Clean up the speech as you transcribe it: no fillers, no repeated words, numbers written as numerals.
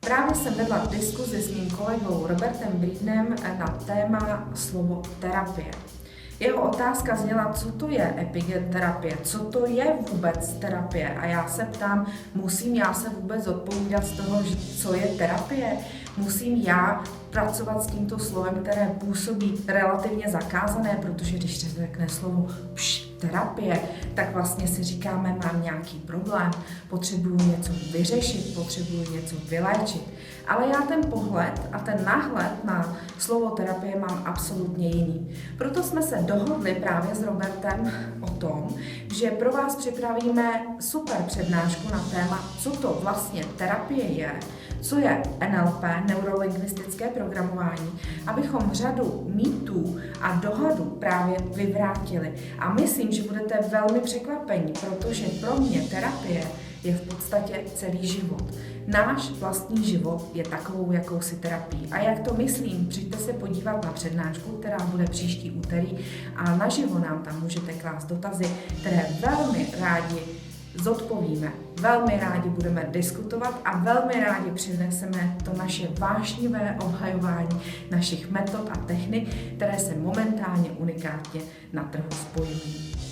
Právě jsem vedla diskuzi s mým kolegou Robertem Breedenem na téma slovo terapie. Jeho otázka zněla, co to je epigen terapie, co to je vůbec terapie. A já se ptám, musím já se vůbec odpovídat z toho, co je terapie? Musím já pracovat s tímto slovem, které působí relativně zakázané, protože když se řekne slovo terapie, tak vlastně si říkáme, mám nějaký problém, potřebuju něco vyřešit, potřebuju něco vyléčit. Ale já ten pohled a ten náhled na slovo terapie mám absolutně jiný. Proto jsme se dohodli právě s Robertem o tom, že pro vás připravíme super přednášku na téma, co to vlastně terapie je, co je NLP, neurolingvistické programování, abychom řadu mýtů a dohadů právě vyvrátili. A myslím, že budete velmi překvapeni, protože pro mě terapie je v podstatě celý život. Náš vlastní život je takovou jakousi terapií. A jak to myslím, přijďte se podívat na přednášku, která bude příští úterý a naživo nám tam můžete klást dotazy, které velmi rádi zodpovíme. Velmi rádi budeme diskutovat a velmi rádi přineseme to naše vášnivé obhajování našich metod a technik, které se momentálně unikátně na trhu spojují.